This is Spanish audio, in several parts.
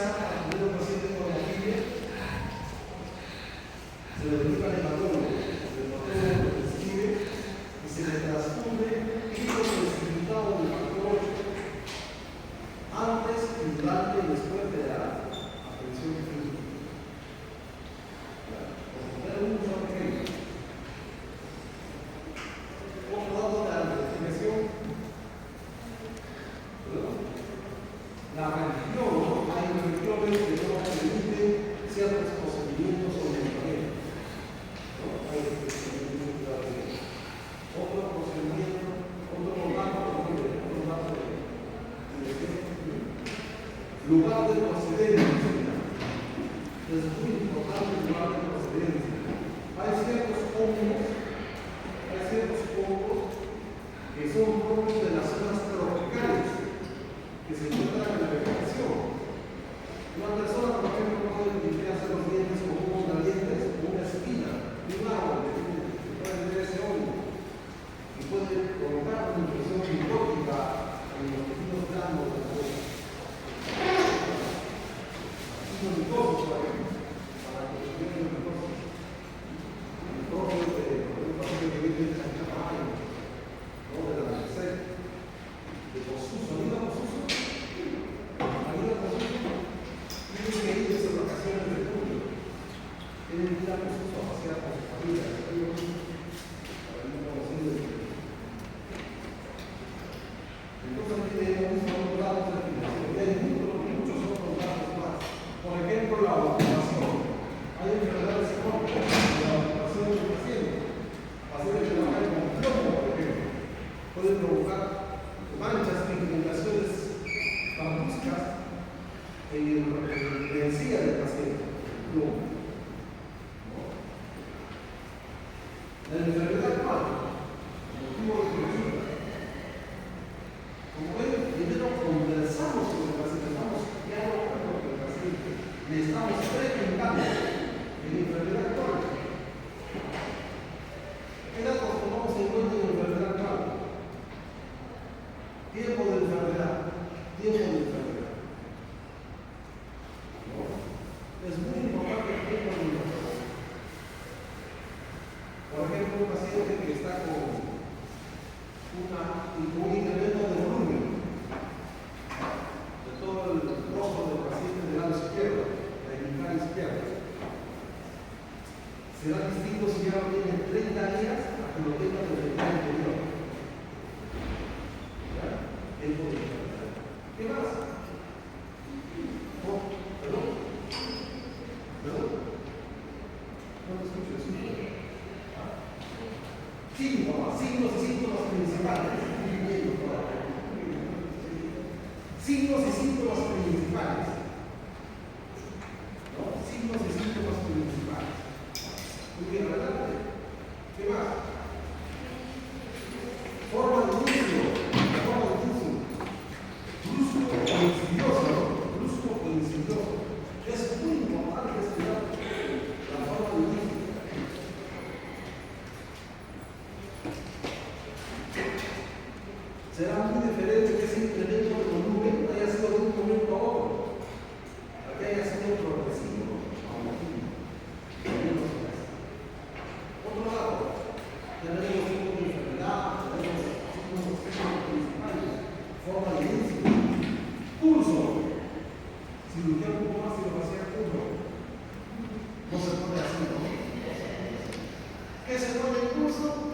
empieza a atender un paciente con hemofília, se le dedica al hematólogo, el hematólogo lo prescribe y se le transfunde químicos precipitados del factor 8 antes, durante y después de la atención clínica. Otro dato de la investigación, la religión, ¿no? Hay religiones que no permiten ciertos procedimientos o medicamentos. Otro procedimiento, otro dato de lugar de procedencia. Es muy importante el lugar de procedencia. Hay ciertos hongos que son propios de las zonas tropicales que se encuentran en la vegetación. Una persona, por ejemplo, puede limpiarse los dientes con unos dientes o una espina de un árbol que puede tener ese hongo y puede provocar una infección micótica en los tejidos blandos de la boca. Los micosos, por ejemplo, para consumir los micosos. El propio de un paciente que vive en San Camargo, ¿no? De la Merced, de Posuso, ¿no? Posuso. Tienen que ir en vacaciones de julio. Tienen que ir a Posuso a pasear con su familia. Para ir conociendo. Entonces aquí tenemos otros datos de afiliación. Y hay muchos otros datos más. Por ejemplo, la ocupación. Hay enfermedades crónicas de la ocupación del paciente. Pacientes que trabajan con plomo, por ejemplo, pueden provocar manchas, pigmentaciones blancuzcas en la encía del paciente. Plomo. La enfermedad crónica, motivo de consulta. Como ven, primero conversamos con el paciente, estamos dialogando con el paciente, le estamos preguntando en enfermedad crónica. ¿Qué datos tomamos en cuenta en enfermedad crónica? Tiempo de enfermedad. ¿No? Es muy importante el tiempo de enfermedad. Por ejemplo, un paciente que está con un incremento de volumen de todo el rostro del paciente del lado izquierdo, la hemical izquierda. Será distinto si ya tiene 30 días a que lo tenga desde el día anterior. ¿Qué más? ¿Perdón? No te escucho decir. Signos y síntomas principales. Signos y síntomas principales. ¿No? Signos y síntomas principales. Muy bien, adelante. ¿Qué más? Forma de inicio. Brusco o insidioso. Es muy importante estudiar la forma de inicio. Será muy diferente que ese incremento de volumen haya sido de un momento a otro, a que haya sido progresivo, paulatino. Otro lado, tenemos tipos de enfermedad, tenemos signos principales, forma de inicio, pulso. Cirugía un poco más y lo hacía pulso. No se pone así, ¿no? ¿Qué se pone el pulso?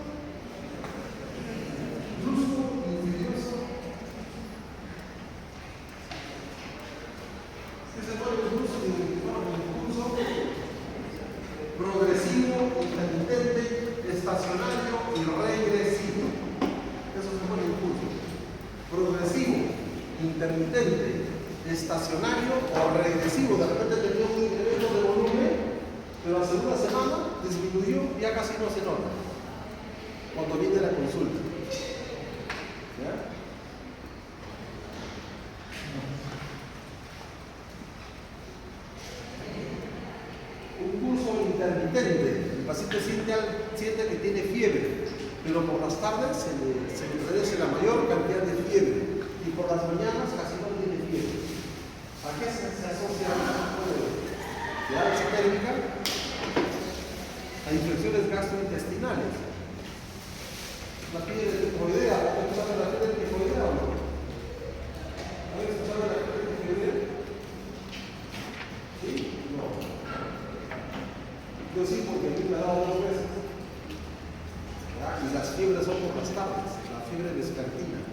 Brusco, insidioso. ¿Qué se pone el pulso? Progresivo, intermitente, estacionario y regresivo. Eso se pone el pulso. Progresivo, intermitente, estacionario o regresivo. De repente tenía un incremento de volumen, pero la segunda semana disminuyó, ya casi no se nota cuando viene la consulta. ¿Ya? Un pulso intermitente. El paciente siente que tiene fiebre, pero por las tardes se le reduce la mayor cantidad de fiebre y por las mañanas casi no tiene fiebre. ¿A qué se asocia el tipo de alza térmica? A infecciones gastrointestinales. La fiebre tifoidea, ¿has escuchado de la fiebre tifoidea o no? ¿Has escuchado de la fiebre tifoidea? ¿Sí? No. Yo sí, porque a mí me ha dado 2 veces. ¿Verdad? Y las fiebres son por las tardes, la fiebre vespertina.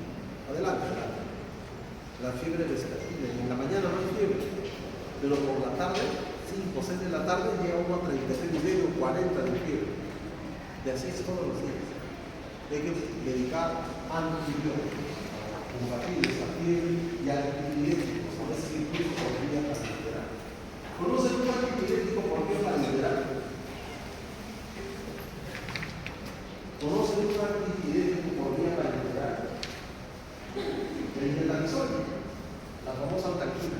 Adelante, ¿verdad? La fiebre vespertina. En la mañana no hay fiebre, pero por la tarde, 5 o 6 de la tarde, llega uno a 36,5, 40 de fiebre. Y así es todos los días. Hay que medicar antibióticos para combatir esa fiebre y antipiréticos. A veces incluso por vía parenteral. ¿Conocen un antipirético por vía parenteral? ¿Conocen un antipirético por vía parenteral? El metamisol, la famosa altaquina.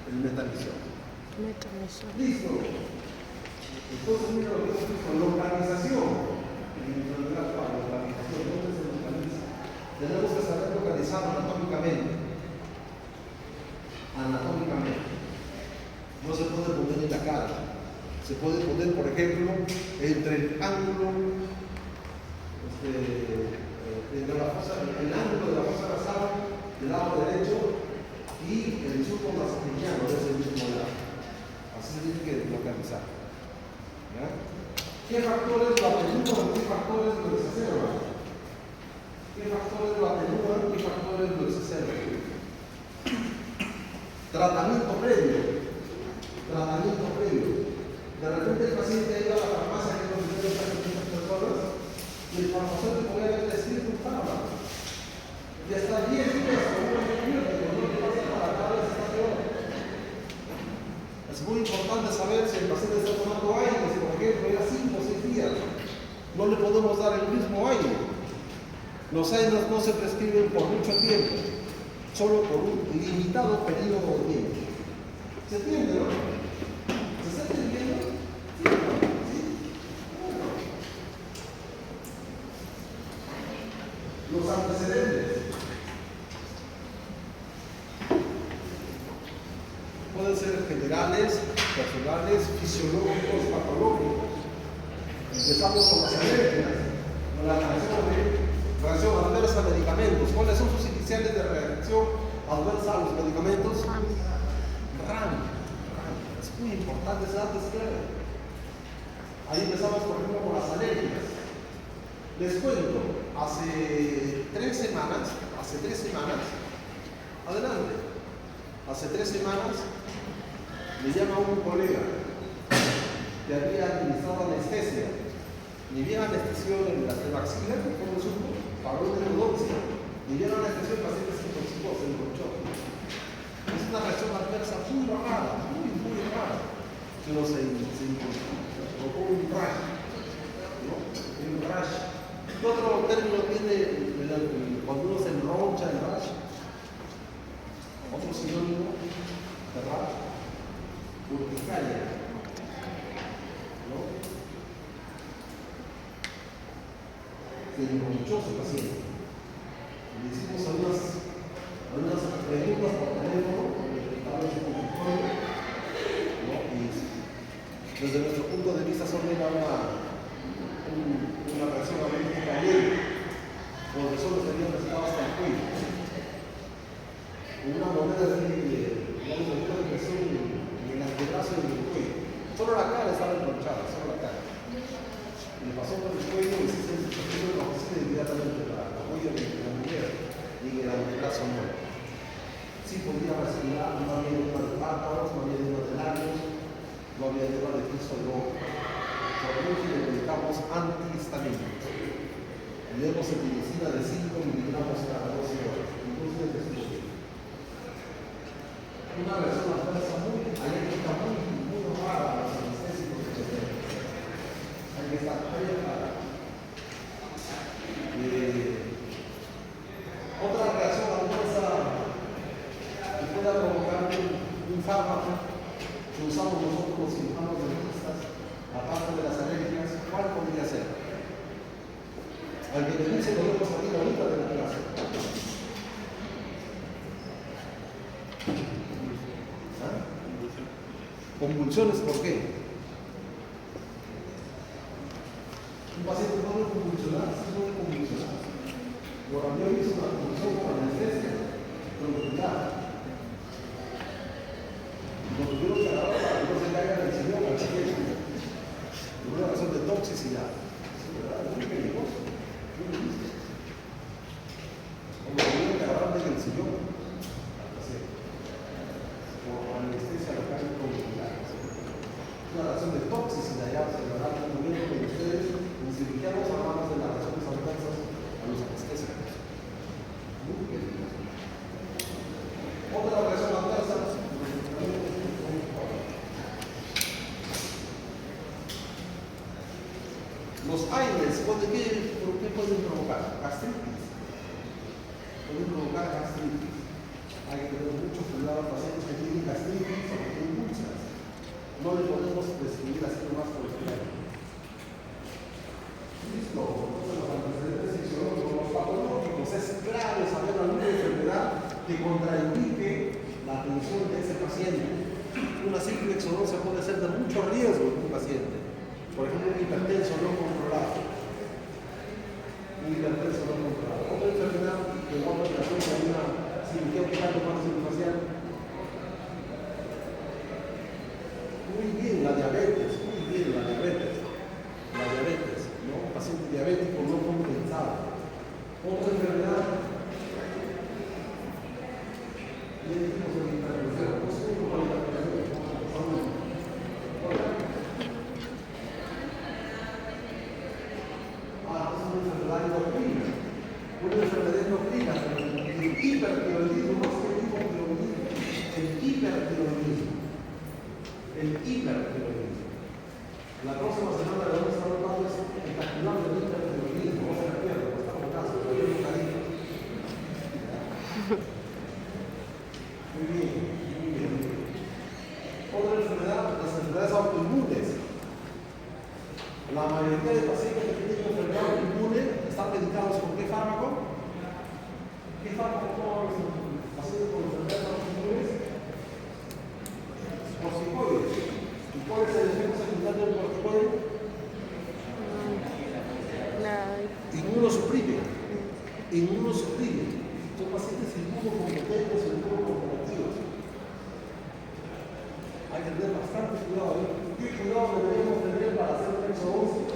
El metamisol. Listo. Entonces, mira lo que hemos visto: localización. Localización, ¿dónde se localiza? Tenemos que saber localizar anatómicamente. Anatómicamente. No se puede poner en la cara. Se puede poner, por ejemplo, entre el ángulo, el ángulo de la fosa nasal del lado derecho y el surco nasogeniano de ese mismo lado. Así se tiene que localizar. ¿Ya? ¿Qué factores lo atenúan? ¿Qué factores lo exacerban? ¿Qué factores lo atenúan? ¿Qué factores lo exacerban? Tratamiento previo. Tratamiento previo. De repente el paciente ha ido a la farmacia, que nos dijeron muchas personas, y el farmacéutico puede haber escrito un fármaco. Y hasta 10 días con un antibiótico, no le pasa nada, cada vez está peor. Es muy importante saber si el paciente está tomando aire, si por ejemplo era 5 o 6 días. No le podemos dar el mismo aire. Los aires no se prescriben por mucho tiempo, solo por un limitado periodo de tiempo. ¿Se entiende, no? ¿Se está entendiendo? ¿Sí? ¿Sí? Bueno. Los antecedentes pueden ser generales, personales, fisiológicos, patológicos. Empezamos con las alergias, con la reacción adversa a medicamentos. ¿Cuáles son sus iniciales de reacción adversa a los medicamentos? RAM. Es muy importante ese dato, es claro. Ahí empezamos, por ejemplo, con las alergias. Les cuento, hace 3 semanas, adelante, hace 3 semanas me llama un colega que había administrado anestesia. Ni bien anestesió en la maxila, que fue un supo, pagó una endodoncia. Ni bien anestesió, el paciente se intoxicó, se enconchó. Es una reacción adversa muy rara, muy rara. Pero se provocó un rash. ¿No? Un rash. ¿Qué otro término tiene cuando uno se enroncha el rash? Otro sinónimo de rash. Urticaria. ¿No? Se enronchó su paciente. Le hicimos algunas preguntas por teléfono, estaba en su consultorio, ¿no? Y desde nuestro punto de vista solo era una reacción alérgica leve, porque solo se había presentado hasta el cuello. Una moneda de presión en el antebrazo y en el cuello. Solo la cara estaba enronchada, solo la cara. Le pasó por el cuello y se hizo la oficina inmediatamente la huella de la mujer y en el antebrazo no. Sí podía respirar, no había edema de párpados, no había edema de labios, no había edema de piso de boca. Por eso le dedicamos antihistamínicos. Le demos cetiricina de 5 miligramos cada 12 horas. Entonces es una reacción adversa muy alérgica, muy rara a los anestésicos que tenemos. Hay que estar preparado. Otra reacción adversa que pueda provocar un fármaco que usamos nosotros los cirujanos dentistas, aparte de las alergias, ¿cuál podría ser? Al que te dice lo vemos aquí ahorita de la clase. Convulsiones, ¿por qué? Un paciente puede convulsionar, sí puede convulsionar. Por yo hice una convulsión con anestesia, pero cuidado. Cuando yo se agarra para que no se caiga en el sillón al siguiente, por una razón de toxicidad. Sí, ¿verdad? Es muy peligroso. Como tuvieron que agarrarme en el sillón, por anestesia local con una razón de toxicidad, ya se verá muy bien con ustedes, en cirugías hablamos de las reacciones adversas a los anestésicos. Muy peligroso. Otra reacción adversa, los aires, ¿por qué pueden provocar? Gastritis. Pueden provocar gastritis. Hay que tener mucho cuidado a los pacientes que tienen gastritis o que tienen úlceras. No le podemos describir así nomás por el final. Listo. Entonces los antecedentes fisiológicos, los patológicos, es clave saber alguna enfermedad que contraindique la atención de ese paciente. Una simple exodoncia puede ser de mucho riesgo en un paciente. Por ejemplo, un hipertenso no controlado. Un hipertenso no controlado. Otra enfermedad que guarda relación con una cirugía ocular o maxilofacial. Muy bien, la diabetes. Muy bien, la diabetes. La diabetes, ¿no? Un paciente diabético no compensado. Otra enfermedad. Y el tipo de hipertensión. No sé cómo la hipertensión. Una enfermedad endocrina, el hipertiroidismo, no es el hipotiroidismo, el hipertiroidismo. El hipertiroidismo. La próxima semana le vamos a estar hablando de el calcular del hipertiroidismo, no se la pierda, no está en casa, pero yo nunca digo. Muy bien, muy bien, muy bien. Otra enfermedad, las enfermedades autoinmunes. La mayoría de pacientes que tienen enfermedad autoinmune están medicados con ¿qué fármaco? ¿Qué fármaco toman los pacientes con enfermedades autoinmunes? Corticoides. ¿Y cuál es el efecto secundario del corticoide? Inmunosuprime. Inmunosuprime. Son pacientes inmunocompetentes o inmunocomprometídos. Hay que tener bastante cuidado. ¿Qué cuidado deberíamos tener para hacer un exodoncia?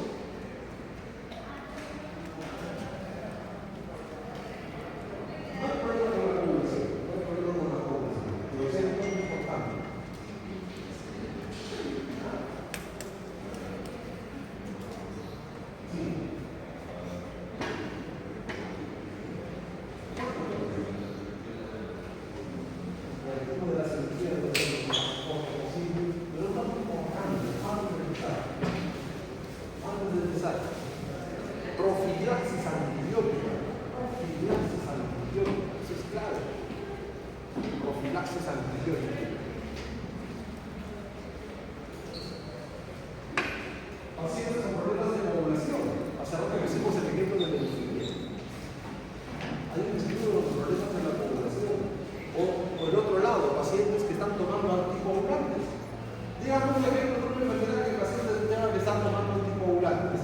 No hay problema con la población, no hay problema con la población, pero es muy importante. Sí. Una de las cirugías de pero no muy importante, antes de empezar, profilaxis antibiótica. Profilaxis antibiótica, eso es clave. Profilaxis antibiótica. Pacientes con problemas de coagulación. Hace rato que hicimos el ejemplo de la hemofilia. Hay un estudio de los problemas de la coagulación. O por el otro lado, pacientes que están tomando anticoagulantes. Díganme un ejemplo de una enfermedad que el paciente tenga que estar tomando anticoagulantes.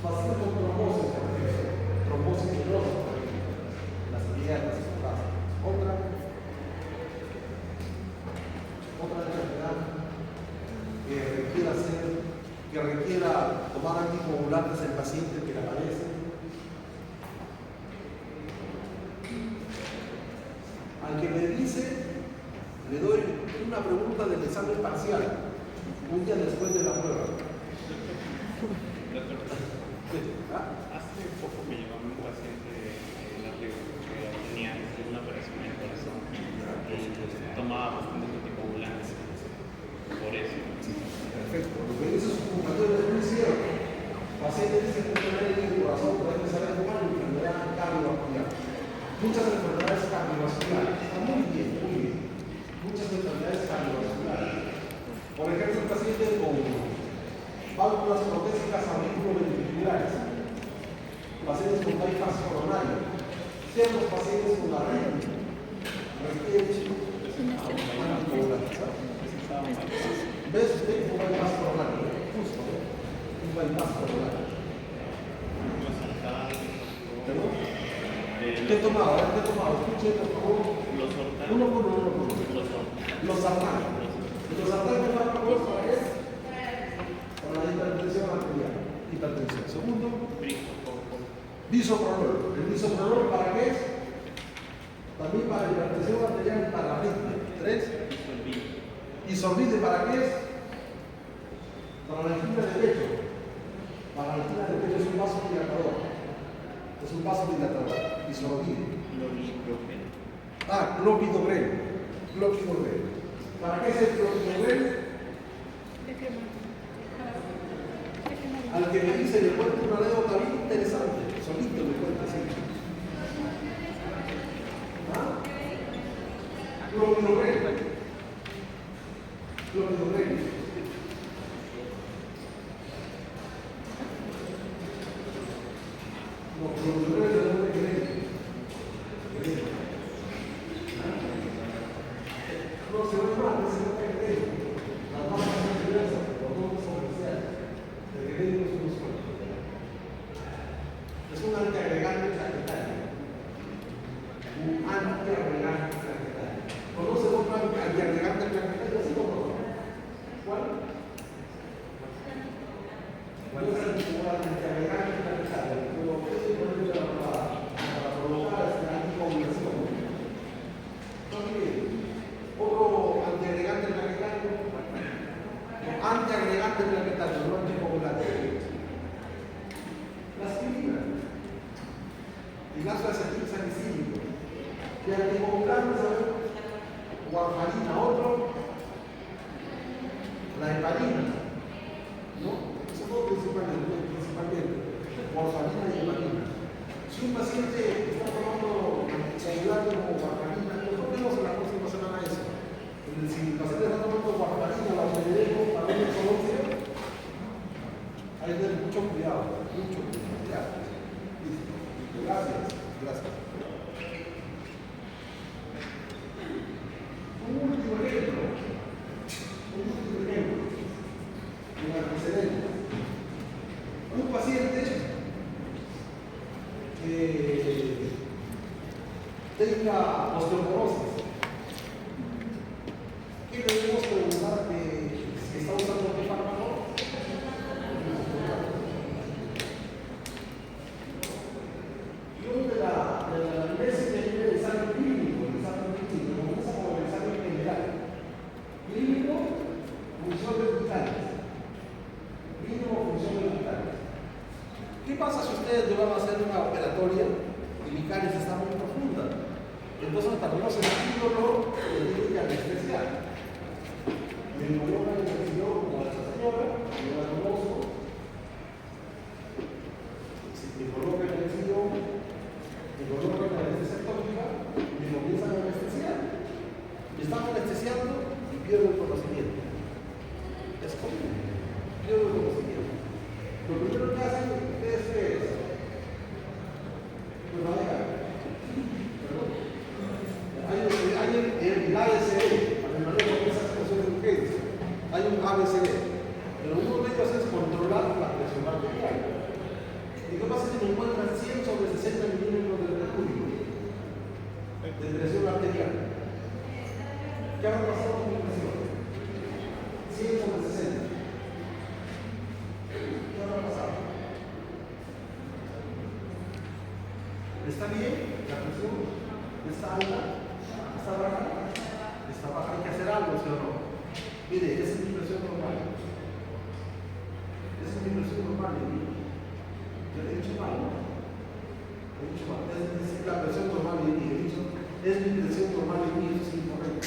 Pacientes con trombosis, por ejemplo. Trombosis venosa, por ejemplo. Las piernas, otra enfermedad que requiera tomar anticoagulantes en pacientes que le aparecen. Al que me dice, le doy una pregunta del examen parcial, un día después de la prueba. Hace poco me llegó un paciente que tenía una operación en el corazón y tomaba bastante anticoagulantes por eso. Perfecto. Lo que dice su compañero es muy cierto. Paciente dice que tiene en el corazón, pero hay que saber cuál enfermedad cardiovascular. Muchas enfermedades cardiovasculares. Está muy bien, muy bien. Muchas enfermedades cardiovasculares. Por ejemplo, un paciente con válvulas protésicas auriculoventriculares, pacientes con bypass coronario, ciertos pacientes con arritmia, requieren anticoagulantes. ¿Ves usted un bypass coronal? Justo, un bypass coronal. ¿Perdón? ¿Qué he tomado? A ver, ¿qué he tomado? Escuche, por favor. Los hortanos. Uno por uno. Los sartanes. Los sartanes van a poner para qué? Para la hipertensión arterial. Hipertensión. Segundo, bisoprolol. ¿El bisoprolol para qué es? También para la hipertensión arterial y para la arritmia. 3. Isolvide para qué es? Para la angina de pecho. Para la angina de pecho es un vaso dilatador. Es un vaso dilatador. Isolvide. Clopidogrel. Clopidogrel. ¿Para qué es el clopidogrel? Al que me dice le cuento una anécdota bien interesante. Solito me cuenta así. Clopidogrel. Clopidogrel. No, clopidogrel es el nombre que ven. No, se ve mal, ese nombre que ven. Las marcas son diversas, los nombres son comerciales. El que ven no es un solo. Es un antiagregante plaquetario. Un antiagregante plaquetario. ¿Conoce otro antiagregante plaquetario? ¿Sí o no? ¿Cuál? ¿Cuál es el antiagregante plaquetario? Lo que se puede para provocar esta anticoagulación. También, otro antiagregante plaquetario. Antiagregante plaquetario, no anticoagulante. La aspirina. El ácido acetilsalicílico. Y anticoagulantes, ¿sabes? Warfarina, otro. La heparina. ¿No? Esos dos principalmente. Warfarina y heparina. Si un paciente está tomando anticoagulante como warfarina, nosotros vemos en la próxima semana eso. Si el paciente está tomando warfarina, la omedeco para un exológico, hay que tener mucho cuidado. Mucho cuidado. Listo. Gracias. Gracias. Un último ejemplo. Un antecedente. Un paciente que tenga osteoporosis. ¿Qué debemos preguntar que está usando qué fármaco? Yo de la iglesia que tiene el examen clínico, comienza con el examen general. Clínico, funciones vitales. Mínimo funciones vitales. ¿Qué pasa si ustedes le van a hacer una operatoria y mi caries está muy profunda? Entonces, para no sentir dolor, le tienen que anestesiar. Me colocan el sentido como a esta señora, yo la conozco. Si me colocan el sentido, me colocan la anestesia tópica y me comienzan a anestesiar. Me están anestesiando y pierdo el conocimiento. Es común. Pierdo el conocimiento. Lo primero que hacen ustedes es, pues hay el ABCD, para el manejo de esas situaciones de urgencia. Hay un ABCD, pero uno de ellos es controlar la presión arterial. ¿Y qué pasa si me encuentran 100 sobre 60 milímetros de mercurio de presión arterial? ¿Qué habrá pasado con mi presión? 100 sobre 60. ¿Qué habrá pasado? ¿Está bien la presión? ¿Está alta? ¿Está baja? ¿Está baja? Hay que hacer algo, ¿sí o no? Mire, esa es mi presión normal. Esa es mi presión normal. Yo le he dicho mal, ¿no? Le he dicho mal. Es la presión normal de mí. He dicho, es mi presión normal de mí. Eso es incorrecto.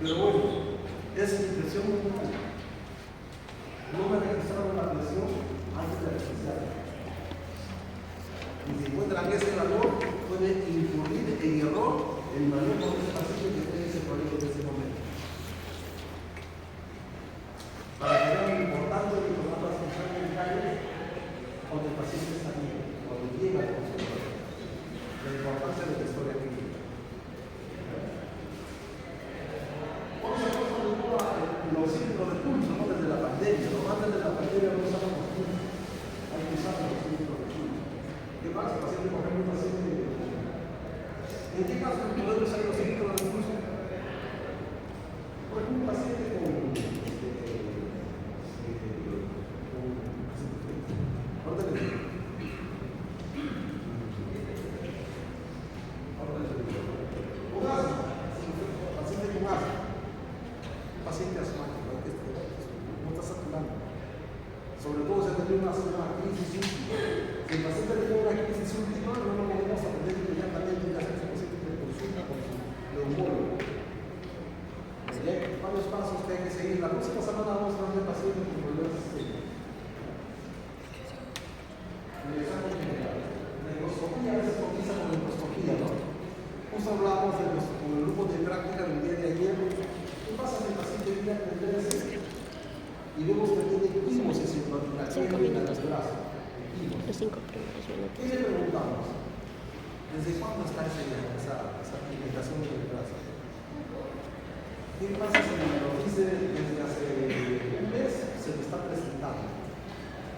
Pero bueno, es mi presión normal. No me registraron la presión antes de registrar. Y si encuentran ese valor, puede incurrir en error el manejo de ese paciente que tiene ese problema en ese momento. Para que vean lo importante de tomar las funciones medicales cuando el paciente está bien, cuando llega al consultorio. La importancia de la historia clínica. debe usar los pacientes. Hay que usar los pacientes. ¿Qué más? El paciente, por ejemplo, un paciente. ¿En qué caso podemos usar los síntomas de incluso? Por ejemplo, un paciente con paciente asmático, no está saturando. Sobre todo si ha tenido una crisis última. Si el paciente tiene una crisis última, no lo podemos atender inmediatamente y hacer ese paciente de consulta con su neumólogo. Hay varios pasos que hay que seguir. La próxima semana vamos a hablar de pacientes con problemas sistémicos. El examen general. La endoscopía a veces comienza con la endoscopía, ¿no? Justo hablamos de con el grupo de práctica del día de ayer. ¿Qué pasa si el paciente viene a atenderse y vemos que tiene quimosis en la pierna y en el brazo? Los 5 primeros minutos. ¿Qué le preguntamos? ¿Desde cuándo está esa pigmentación en el brazo? ¿Qué pasa si nos dice desde hace un mes se lo está presentando?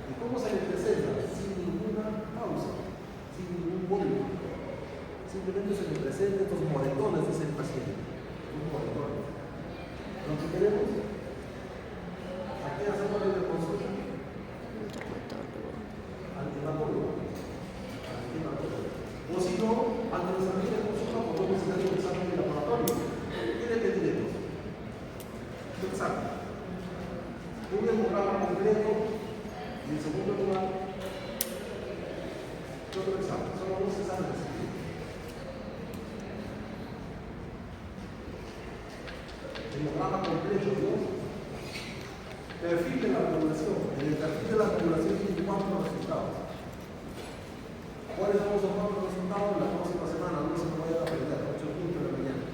¿Y cómo se le presenta? Sin ninguna causa, sin ningún vuelo. Simplemente se le presenta estos moretones, dice el paciente. Los moretones. Lo que queremos, ¿a qué hacemos la consulta? Al hematólogo. O si no, antes de salir de consulta, podemos hacer un examen de laboratorio. ¿Qué le pediremos? Un examen. Un hemograma completo y en segundo lugar, otro examen. Son dos exámenes. Hemograma completo, ¿no? Perfil de la regulación. En el perfil de la regulación tiene 4 resultados. ¿Cuáles son los 4 resultados? La próxima semana no se puede aprender, 8:15 de la mañana.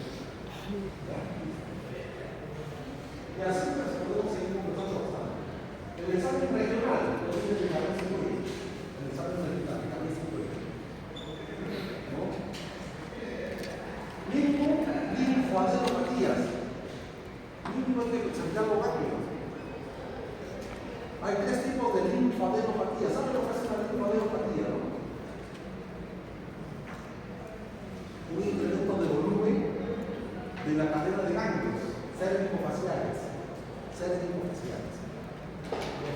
Y así pues podemos seguir conversando bastante. El examen regional, lo dice de la vez el examen regional, cada vez ¿no? Linfoadenopatías. Linfo es de Santiago Magno. Hay 3 tipos de linfoadenopatía. ¿Saben lo que es una linfoadenopatía, no? Un incremento de volumen de la cadena de ganglios cérvico-faciales, los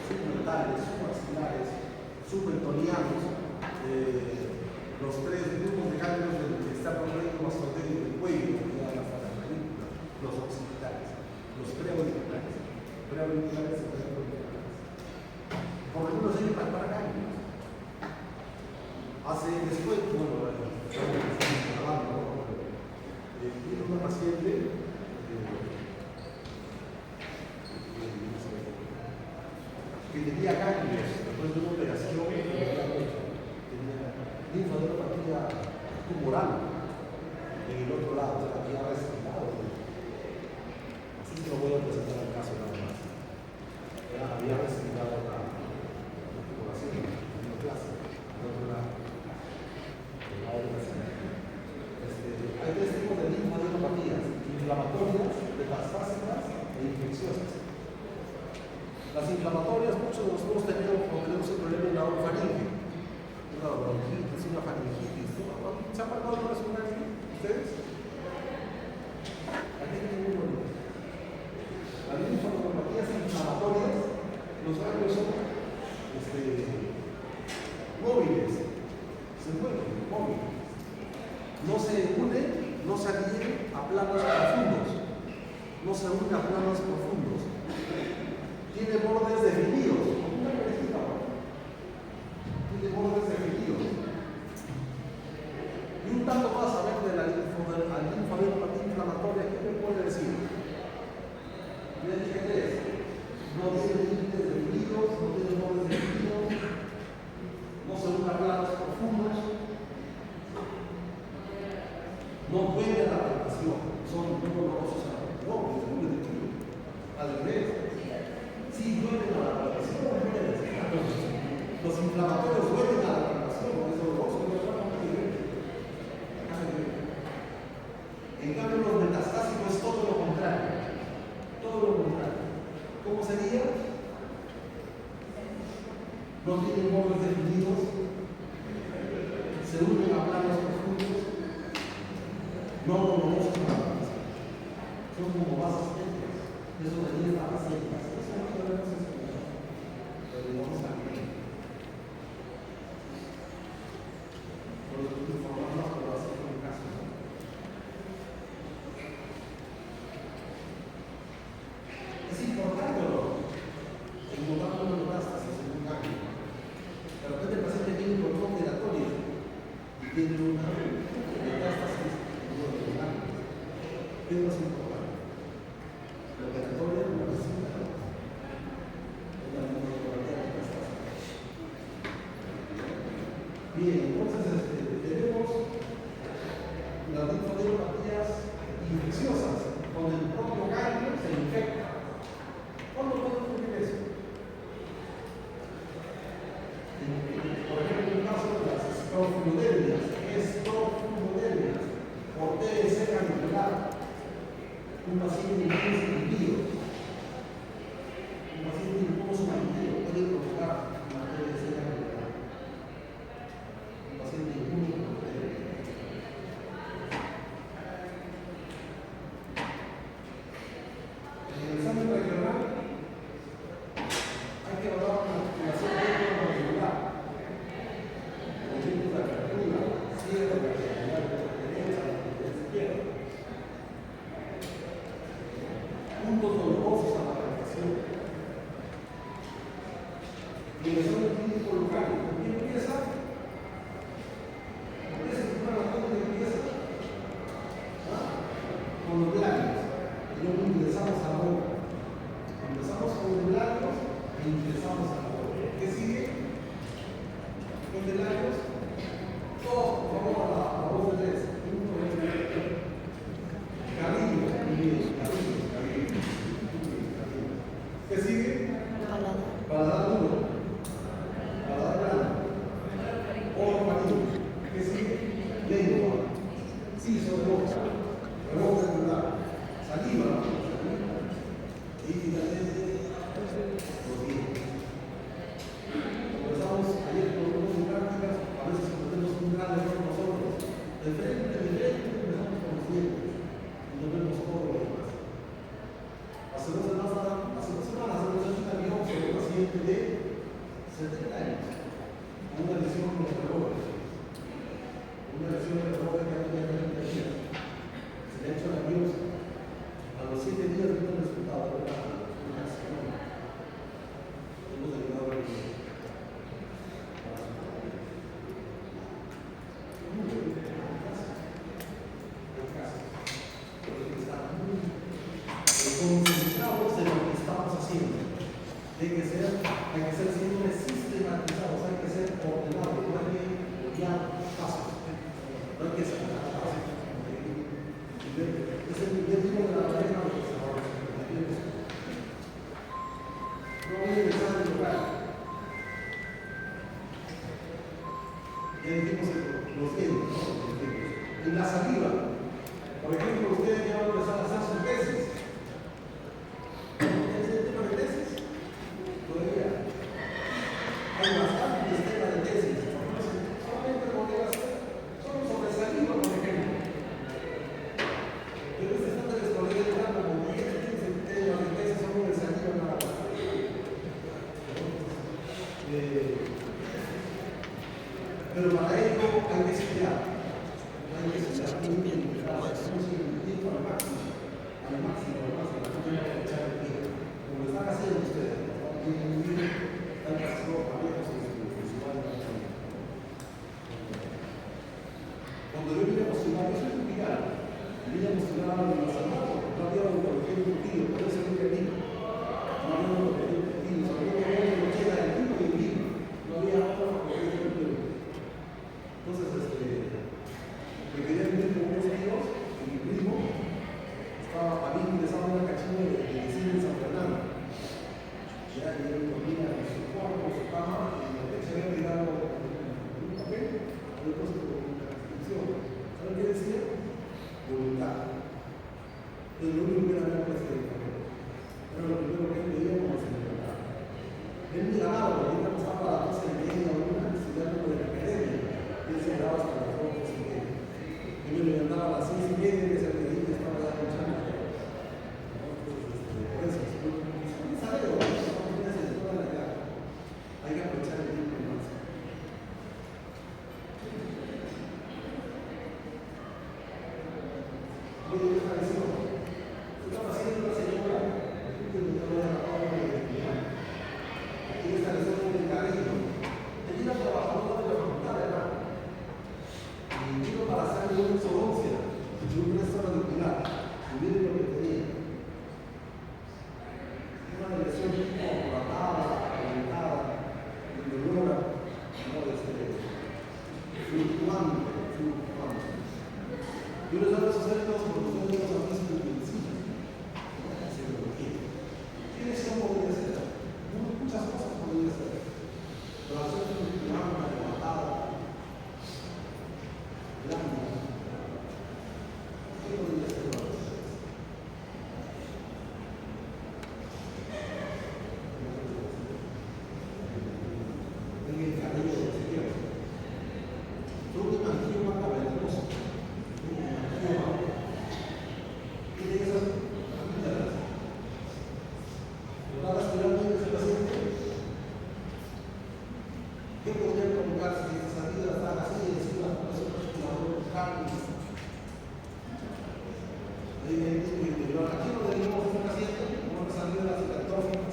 submentales, subaxilares, submentonianos, los 3 grupos de ganglios del externo recto mastódico del cuello, que quedan hasta la clavícula, los occipitales, los preauriculares y preauriculares. Por lo menos ellos para ganglios. Después, bueno, tiene una paciente que tenía ganglios después de una operación que tenía linfoadenopatía tumoral en el otro lado, o sea, había resignado. Así que lo voy a presentar el caso nada más. Había resignado la tumoración en la clase, al otro lado. Hay 3 tipos de linfoadenopatías: inflamatorias, metastásicas e infecciosas. Las inflamatorias, muchos de nosotros tenemos un problema en la faringe, una bronquitis, una faringitis. ¿Se han pasado una vez una aquí? ¿Ustedes? Aquí hay ninguno. Las linfoadenopatías inflamatorias, los ganglios son móviles, se mueven, móviles. No se une, no se adhiere a planos profundos. No se une a planos profundos. Tiene bordes definidos, como una perejila. Tiene bordes definidos. Y un tanto más a ver de la linfoadenopatía inflamatoria, ¿qué me puede decir? Le dije 3. No tiene límites definidos, no tiene bordes definidos, no se une a planos profundos. No duele la palpación, son dolorosos a la palpación, no duele de tiro. Al revés, sí duelen a la palpación, no duelen. Los inflamatorios duelen a la palpación, es doloroso, no es en cambio, los metastásicos es todo lo contrario. Todo lo contrario. ¿Cómo sería? no tienen bordes definidos, se unen a planos profundos, no dolorosos para la cabeza. Son como bases técnicas, eso de ir a las técnicas. Eso no podemos enseñar, pero vamos a ver. Por eso informarnos por hacer un caso. Es importante encontrar una metástasis en un cambio. De repente el paciente tiene un botón dilatorio y tiene una metástasis en uno de los ganglios. ¿Qué es más importante? La operatoria no es similar. Es la monocología de metástasis. Bien, entonces tenemos las linfoadenopatías infecciosas, donde el propio ganglio se infecta. ¿Cuándo puede ocurrir eso? Por ejemplo, en el caso de las estrofilodemias, por TSC ganglionar, un paciente inhibido, un paciente inmunosuprimido puede provocar una TSC ganglionar, un paciente inmunosuprimido. En el examen regional hay que evaluar una articulación ventricular, por ejemplo, la cartílago, cierre, la cartílago de la derecha, la izquierda. Puntos dolorosos a la palpación. Y el examen clínico local, ¿con qué empieza? Con los labios. Y luego ingresamos a la boca. Empezamos con los labios e ingresamos a la boca. ¿Qué sigue? Con los labios. Todos, por favor, a la voz de tres. Carrillo. ¿Qué sigue? Paladar duro. Paladar blando. Orofaringe. ¿Qué sigue? Lengua. Siso de boca. Rebote celular. Saliva. Y finalmente los dientes. Empezamos ayer con unos prácticas, a veces cometemos un gran error nosotros. De frente empezamos con los dientes. Y no vemos todo lo demás. Hace 2 semanas hemos hecho una biopsia de un paciente de 70 años. Una lesión con los rebotes. Una lesión de rebote que no tenía 30 días. Se le ha hecho la biopsia. A los 7 días vino el resultado de la carcinoma. Hemos ayudado a los concentrados en lo que estamos haciendo. Hay que ser siempre sistematizados, hay que ser ordenados, no hay que odiar pasos, no hay que sacar pasos. Es el primer tipo de la pareja de los ahora. No voy a empezar a tocar. Ya dijimos los dientes, ¿no? En la saliva, por ejemplo, ustedes ya van a empezar a hacer sus tesis. ¿Es el tema de tesis? Todavía hay bastantes temas de tesis. Solamente podría ser solo sobre saliva, por ejemplo. Pero este está de escolar de plano, como 10, 15 temas de tesis solo de saliva nada más. Pero para ello hay que estudiar. Hay que estudiar muy bien. Hacemos el tiempo al máximo. Al máximo, no hay que echar el tiempo. Como están haciendo ustedes. Están haciendo abiertos en su banda. Cuando yo vine a postular, yo soy mexicano. Vine a postular a la Salvador. No había oncología infantil, por eso nunca vine. No había oncología infantil, sobre todo había oncología del tipo de vino. No había otra oncología infantil. Entonces, me quería vivir con unos amigos y mi primo había ingresado en una cachina de medicina en San Fernando. Ya, y él dormía en su cuarto, en su cama, terminaba a las 6:30, que se me dijo que estaba ya escuchando. Por eso, ¿sabe lo que hay que aprovechar el tiempo más? Oye, ¿qué está diciendo? Estaba haciendo una señora, que me estaba agarrando de identidad. Aquí está el centro de cariño. Ella era trabajadora de la facultad, ¿verdad? Y vino para hacer una insolencia de un restaurante de Pilar. Y miren lo que tenía. Una lesión tipo tratada, alimentada, dolorosa, fluctuante. Yo les doy esos ejemplos porque ustedes no saben esto de medicina. ¿Qué lesión podría ser? Muchas cosas podrían ser. Pero hacer fluctuante, levantada, blanda. ¿Qué podría ser? En el cabello de Ezequiel. Yo me imagino una cavernosa. ¿Qué de esas amigas? ¿Lo vas a mirar bien ese paciente? ¿Qué podría provocar si esas amigas están así y encima con esos respiradores carnes? Ahí me dice que interior. Aquí no tenemos un paciente, una salida de las cicatóficas.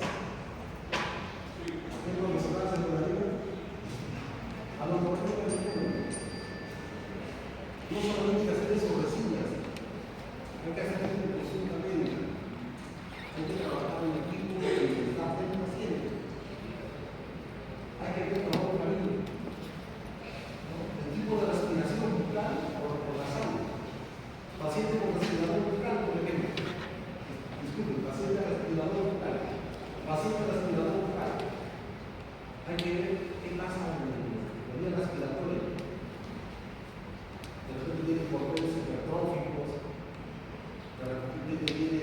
¿Qué profesional se puede ir? A lo mejor no solamente hay que hacer eso resillas, hay que hacer una consulta médica, hay que trabajar en equipo de intentar del paciente, hay que ver trabajo camino, el tipo de respiración bucal por la sangre, paciente con respirador bucal, por ejemplo, disculpen, paciente respirador bucal, paciente respirador bucal, hay que ver qué pasa en la vía respiratoria. De repente tiene cordones hipertróficos, de repente tiene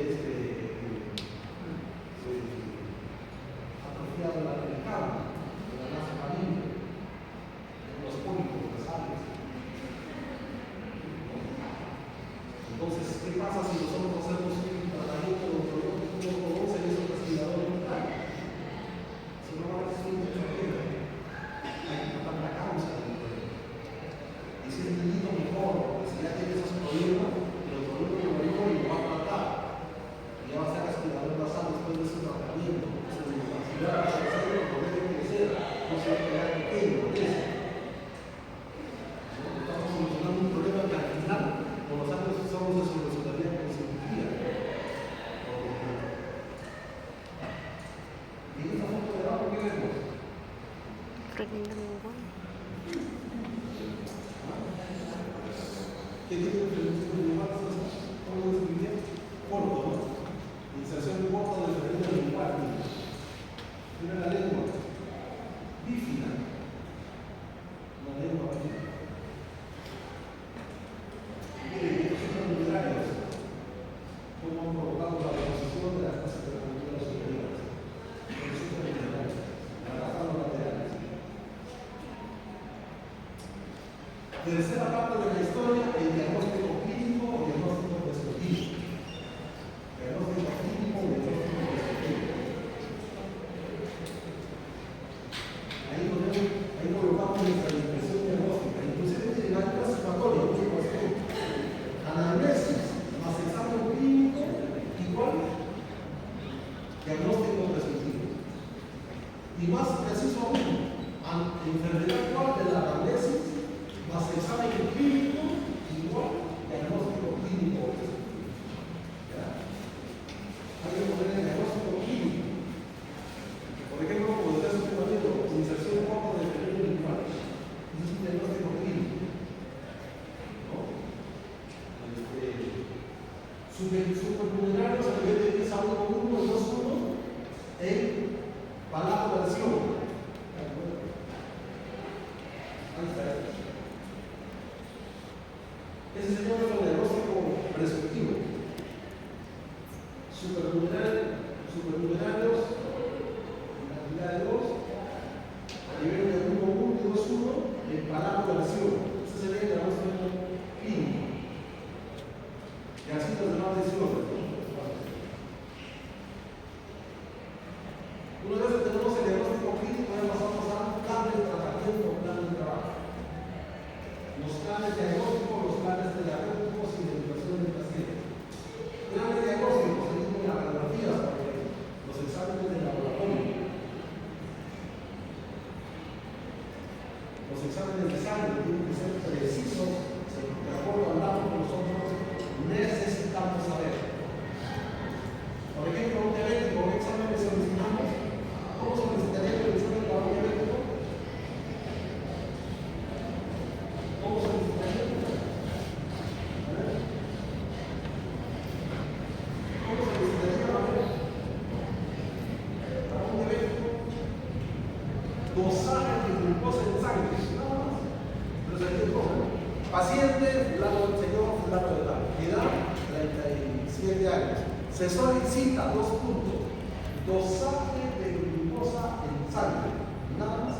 atrofiado el cabo, de la masa marina, los pólipos nasales. Entonces, ¿qué pasa si nosotros hacemos un tratamiento con un servicio respirador bucal? Si no va a existir mucho problema, hay que tratar la causa del problema. Y si es un niño mejor, porque si ya tiene esos problemas, pero el problema lo mejor y lo va a tratar. Y ya va a ser respirador basal después de ese tratamiento. Su capacidad de hacerlo no debe crecer, no se va a quedar pequeño, crece. Estamos solucionando un problema que al final, con los años, solo se solucionaría con cirugía. Y en esta foto de abajo, ¿qué vemos? ¿Qué tiene que ver con el lugar? ¿Cómo lo escribía? Corto, ¿no? Inserción corta del terreno lingual. Mira la lengua. Bífida. La lengua bífida. Miren, estos son numerarios. Cómo han provocado la deposición de las clases de las culturas superiores. Los supernumerarios. La raza de los laterales. Tercera parte de la historia, el diagnóstico clínico o diagnóstico descriptivo. Diagnóstico clínico o diagnóstico descriptivo. Ahí colocamos nuestra expresión diagnóstica. Inclusive tiene la clasificatoria, mucho más que anamnesis más examen clínico igual diagnóstico descriptivo. Y más preciso aún, enfermedad cual de la anamnesis más examen clínico igual diagnóstico clínico. Hay que poner el diagnóstico clínico. Por ejemplo, como decía su compañero, inserción corta del terreno lingual. Ese es un diagnóstico clínico. ¿No? Supernumerarios a nivel de 10 a 1, 1, 2, 1 en palabra versión. Ahí está. Ese sería nuestro diagnóstico prescriptivo. Supernumerarios, en cantidad de 2, a nivel de 1, 1, 2, 1, en palabra versión. Ese sería el diagnóstico clínico. Los exámenes de sangre tienen que ser precisos, de acuerdo al dato que nosotros necesitamos saber. Por ejemplo, un diabético, un examen que solicitamos, ¿cómo solicitaría el examen para un diabético? ¿Cómo solicitaría? ¿Cómo solicitaría para un diabético? Dosaje de glucosa en sangre, nada más. Pero se entiende, paciente, señor fulano de tal, edad 37 años. Se solicita 2 puntos, dosaje de glucosa en sangre, nada más.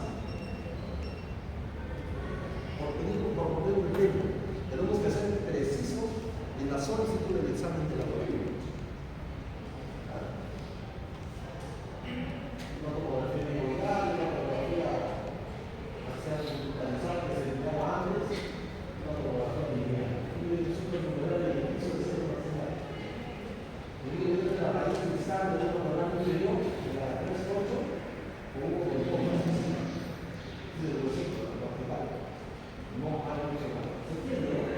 Por poner un ejemplo, tenemos que ser precisos en la solicitud del examen de laboratorio. Una fotografía memorial, una fotografía hacia digitalizar que se enviaba antes, una fotografía lineal. Y supernumeral el edificio de ser nacional. La raíz cristal de otro programa anterior, de la 3.8, con un montón de los ciclos, lo que vale. No hay mucho más. ¿Se entiende?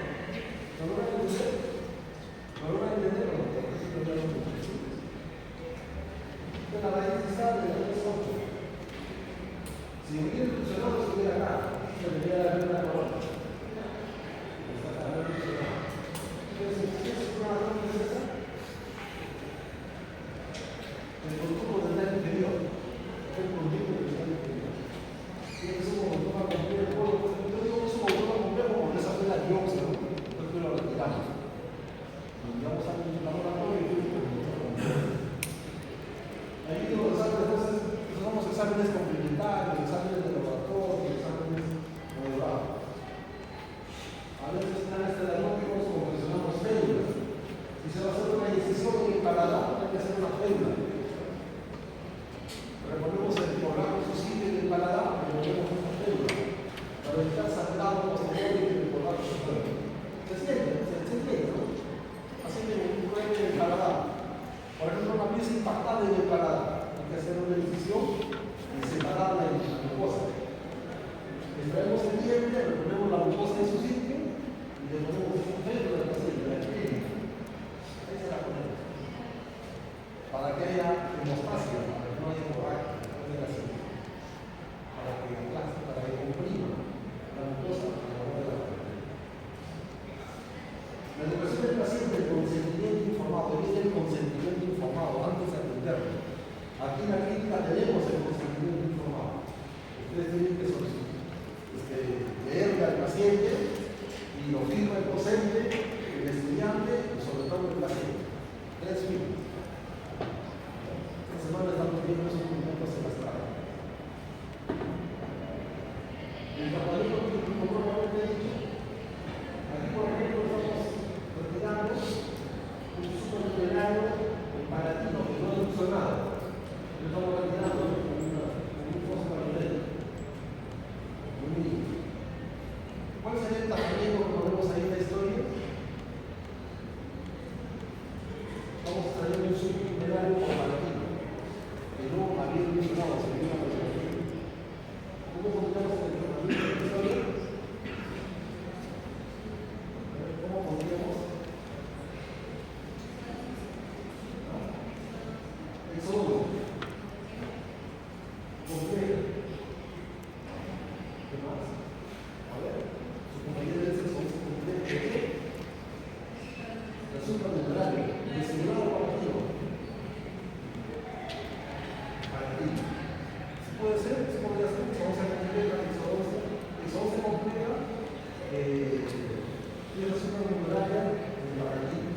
¿No lo van a entender? ¿No lo van a entender? No, porque sí lo veo mucho. La raíz cristal de la 3.8. Si hubiera funcionado, estuviera acá. Se debería haber una corona. Entonces, ¿qué es una corona de esa? El consumo del daño inferior, el consumo del daño inferior. Y es un consumo complejo. Yo digo que es un consumo complejo porque esa fue la biopsia, ¿no? Después lo retiramos. Lo enviamos al laboratorio y ahí los exámenes, usamos exámenes complementarios, exámenes de laboratorio, exámenes modelados. A veces están diagnósticos como mencionamos férulas. Si se va a hacer una incisión en el paladar, hay que hacer una férula. Reponemos el colgado posible en el paladar, removemos esta férula para evitar sangrado posterior y el colgado superior. ¿Se entiende, ¿no? Así que mueve el paladar. Por ejemplo, una pieza impactada en el paladar. Hay que hacer una incisión y separarla en la glucosa. Extraemos el diente, reponemos la glucosa en su sitio y le ponemos un férula del paciente, la clínica. Ahí se la ponemos. Para que haya hemostasia, para que no haya hemorragia, para que aplaste, para que comprima la glucosa a la hora de la comida. La educación del paciente, el consentimiento informado, viene el consentimiento informado antes de atenderlo. Aquí en la clínica tenemos el consentimiento informado. Ustedes tienen que leerle al paciente y lo firma el docente, el estudiante y sobre todo el paciente. 3 firmas. Esta semana estamos viendo esos documentos semestrales. El tratamiento que normalmente he dicho, aquí por ejemplo estamos retirando un supernumerario en palatino que no ha funcionado. Lo estamos retirando con un fosfato. ¿Cuál sería el tratamiento que ponemos ahí en la historia? Vamos a traer un supernumerario con palatino. Que no había mencionado, se dio una presentación. ¿Cómo pondríamos el tratamiento de la historia? ¿Cómo pondríamos? El solo. ¿Por qué? ¿Qué más? A ver, su compañero de sexo se cumple. ¿Qué? Resulta numerario, designado palatino. Puede ser, se podría hacer, exodoncia completa, exodoncia completa, y resulta numeraria en palatino.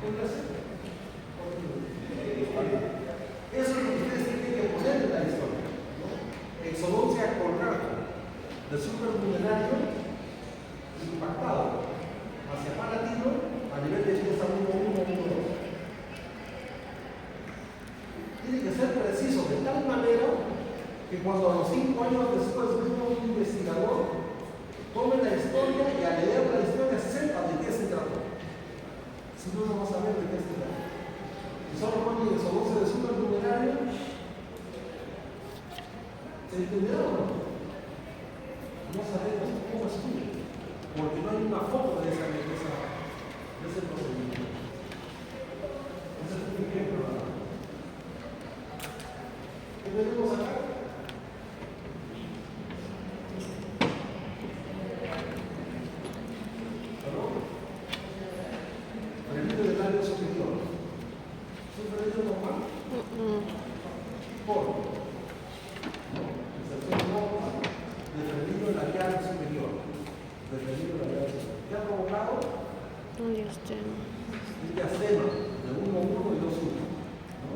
¿Podría ser? Eso es lo que ustedes tienen que poner en la historia, ¿no? Exodoncia colgada, de supernumerario impactado hacia palatino a nivel de pieza 1, 1, 1, 2. Tiene que ser preciso de tal manera que cuando a los 5 años después venga un investigador, tome la historia y al leer la historia sepa de qué se trató. Si no, no va a saber de qué se trata. Si solo pone exodoncia de supernumerario, ¿se entenderá o no? No se foto de ese procedimiento. Ese es un ejemplo, ¿verdad? ¿Qué tenemos acá? ¿Perdón? Frenillo del labio superior. ¿Es un frenillo normal? Por inserción normal de frenillo labial superior. De frenillo labial superior. ¿Qué ha provocado? Un diastema. Un diastema de 1,1 y 2,1. ¿No?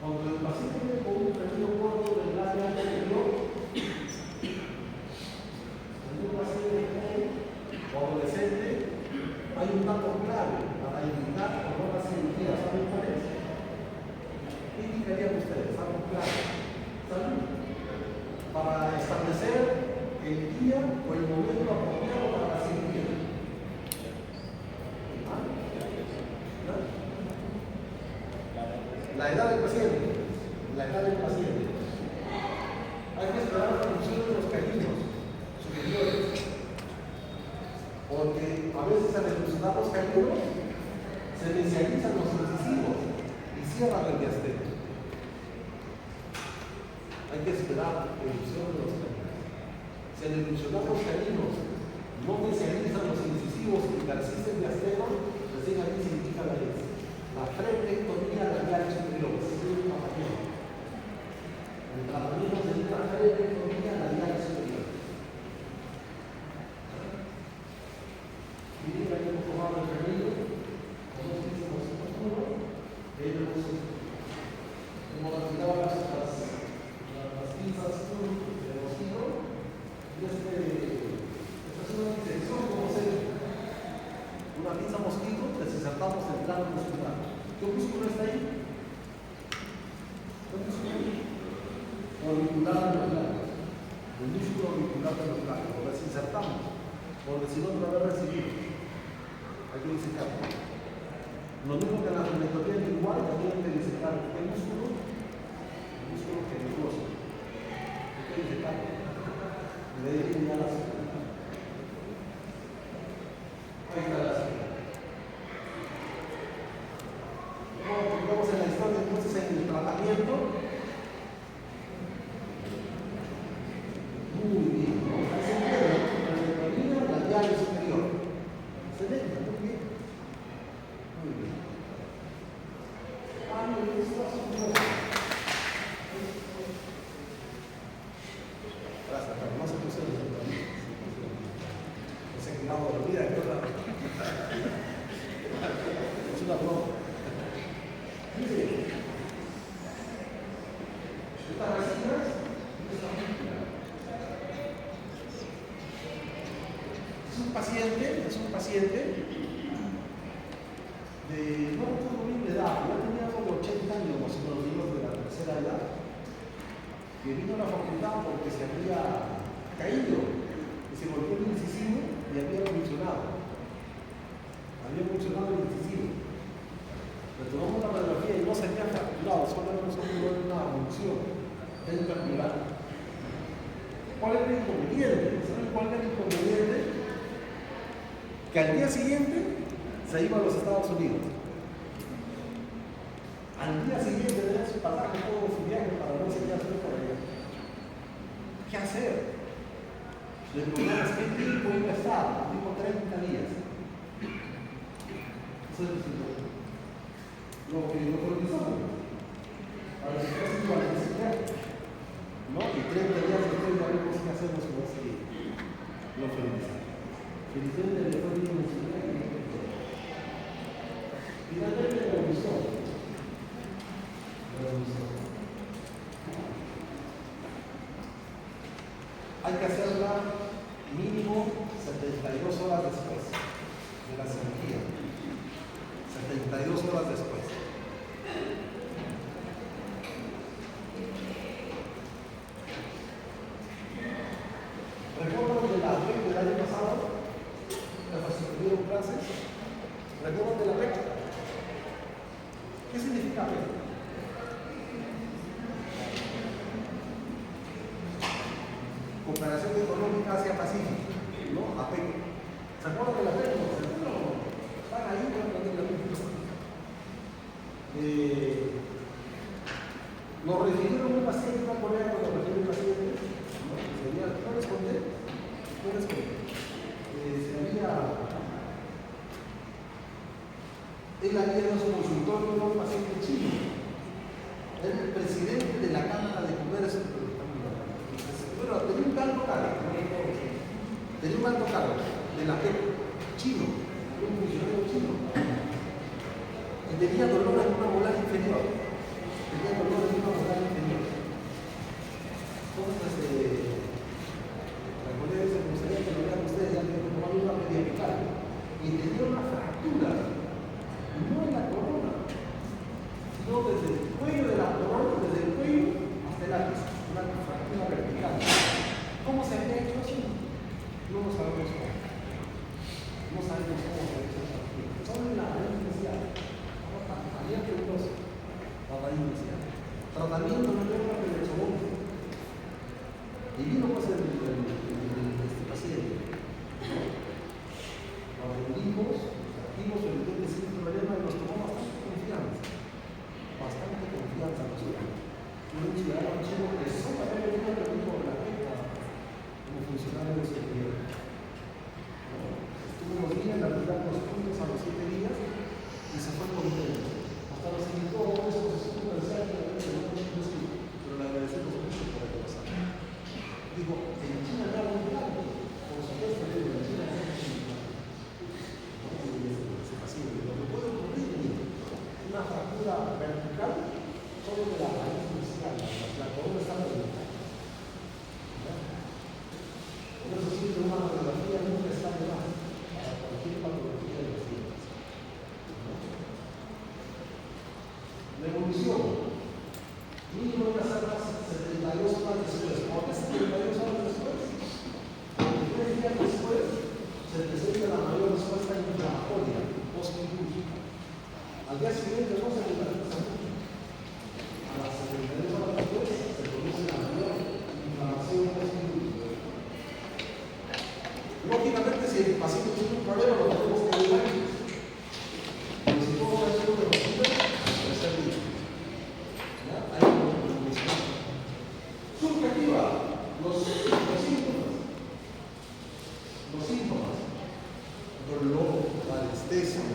Cuando el paciente viene con un frenillo corto del labial superior, en un paciente o adolescente, hay un dato clave para indicar por una cirugía. ¿Saben cuál es? ¿Qué indicarían ustedes? Algo clave. ¿Saben? Para establecer el día o el momento apropiado para la cirugía. ¿Ah? ¿No? La edad del paciente. La edad del paciente. Hay que esperar la función de los caninos superiores. Porque a veces al elucidar los caninos se inicializan los incisivos y cierran el diastema. Hay que esperar la elusión de los caninos. Si al elucionar los caninos no inicializan los incisivos y persiste el diastema, recién ahí se indica la frentectomía labial superior. El tratamiento se llama frentectomía labial superior. Y aquí hemos tomado el frenillo, como hicimos en oscuro, hemos retirado las pinzas de mosquito, y esta es una inyección, como se una pinza mosquito, les insertamos el plano muscular. ¿Qué músculo está ahí? ¿Qué músculo ahí? Auricular de los labios. El músculo auricular de los labios. Lo desinsertamos, porque si no, no va a recibir. Hay que disecarlo. Lo mismo que en la frenectomía lingual, también hay que disecar el músculo geniculoso. Hay que disecarlo. Y de ahí eliminar la célula. Ahí está la célula. Bueno, vamos en la historia entonces en el tratamiento. Muy bien, ¿no? Ahí se entiende, ¿no? Frenectomía labial superior. Excelente, muy bien. Muy bien. Esto es un poco. Gracias, pero no se pusieron en el camino. No se quedaba dormida, ¿qué otra? Es una broma. Muy bien. Estas resinas, es un paciente de no recuerdo bien de edad, ya tenía como 80 años, más o menos, de la tercera edad, que vino a la facultad porque se había caído y se golpeó el incisivo y había funcionado. Había funcionado el incisivo. Le tomamos la radiografía y no se había fracturado, solo era una abulsión ventricular. ¿Cuál era el inconveniente? ¿Saben cuál era el inconveniente? Que al día siguiente se iba a los Estados Unidos. Al día siguiente de su pasaje, todo su viaje para no sé qué hacer por allá. ¿Qué hacer? Le preguntamos qué tiempo iba a estar. Dijo 30 días. Eso es lo que autorizamos. Para que se iba a visitar. ¿No? Y 30 días después ya vemos qué hacemos con ese día. Lo felicitamos. Felicitamos el mejor día musical y finalmente me gustó. Hay que hacerla mínimo 72 horas después de la cirugía. 72 horas después. ¿Recuerdan de la REC del año pasado? Cuando se tuvieron clases. ¿Recuerdan de la REC? ¿Qué significa REC? Cooperación Económica Asia-Pacífico, ¿no? APEC. ¿Se acuerdan de la pena? Están ahí prácticamente. Nos refirieron a un paciente, una colega nos refirió a un paciente, ¿no? No respondé. Él había en su consultorio un paciente chino. Era el presidente de la Cámara de Comercio. Bueno, tenía un alto cargo. Tenía un alto cargo de la JEP chino, un funcionario chino. Y tenía dolor en una molar inferior. Entonces, la colega dice, me gustaría que lo vean ustedes, ya que tomar una mediapical. Y tenía una fractura, no en la corona, sino desde el cuello de la corona, desde el cuello hasta el ápice, una fractura vertical. ¿Cómo se había hecho eso? No lo sabemos cómo. No sabemos cómo se ha hecho esa fractura. Solo en la raíz inicial. Había peligroso. La raíz inicial. Tratamiento no era una penetración. Y vino pues este paciente. Lo atendimos, trajimos el intento sin problema y nos tomó bastante confianza. Nosotros. Un ciudadano chino que solamente vino a venir por la PETA como funcionario de seguridad. Estuvimos bien, la verdad, los puntos a los 7 días y se fue contento. Hasta los invitó a una exposición comercial que pero le agradecemos mucho por el pasado. Digo, en China no hay un plato, por supuesto que en China no hay un plato. Lo que puede ocurrir una fractura vertical solo de la raíz inicial, la corona está vertical. Por eso siempre una radiografía nunca está de más para cualquier patología de los dientes. La evolución. Mínimo de las armas 72 horas después. ¿Por qué 72 horas después? Porque 3 días después se presenta la mayor respuesta inflamatoria post-quirúrgica. Al día siguiente no se regulariza mucho. A las 72 horas después se produce la mayor inflamación post-quirúrgica. Lógicamente, si el paciente tiene un problema, lo tenemos que ayudar. Pero si todo ha sido reconocido, puede ser bien. Hay una condición subjetiva, los síntomas. Los síntomas: dolor, anestesia,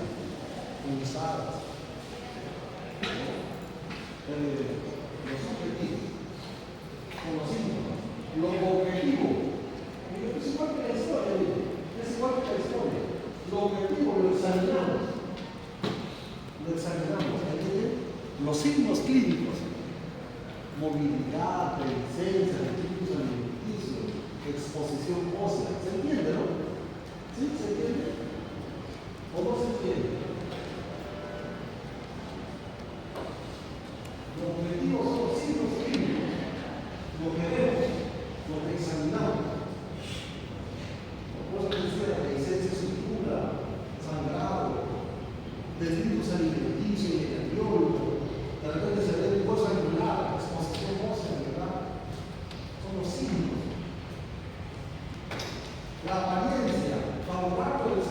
punzadas. Los objetivos, con los síntomas. Lo objetivo, es igual que la historia, es igual que la historia. Lo objetivo lo examinamos. Los signos clínicos: movilidad, presencia, recursos alimenticios, exposición ósea. ¿Se entiende, no? ¿Sí? ¿Se entiende? ¿O no se entiende? Los objetivos son los signos clínicos, lo que vemos, lo que examinamos. Por eso decía la presencia sutura, sangrado, delitos alimenticios y cardiólogos. De repente se ve un hueso angular, exposición ósea, ¿verdad? Son los signos. La apariencia favorable del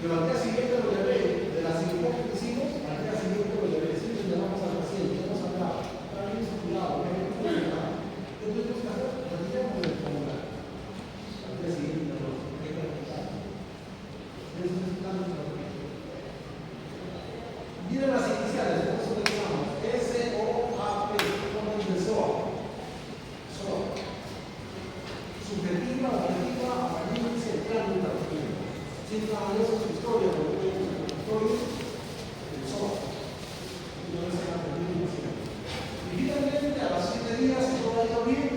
Pero al día siguiente lo llevé, de las 50 que hicimos, al día siguiente lo llevé, sí, le llamamos al paciente, hemos hablado, está bien estudiado, no hay ningún problema. ¿Qué tuvimos que hacer? Retiramos el formulario. Al día siguiente lo hay que revisar. Eso es el plan de trabajo. Miren las iniciales, por eso le llamamos SOAP, como el de SOA. SOA. Subjetiva, objetiva, amarillo, dice el plan de trabajo. Sin nada de eso es historia, porque tenemos el territorio del sol. Y no es la y finalmente, a los 7 días, si todo ha ido bien,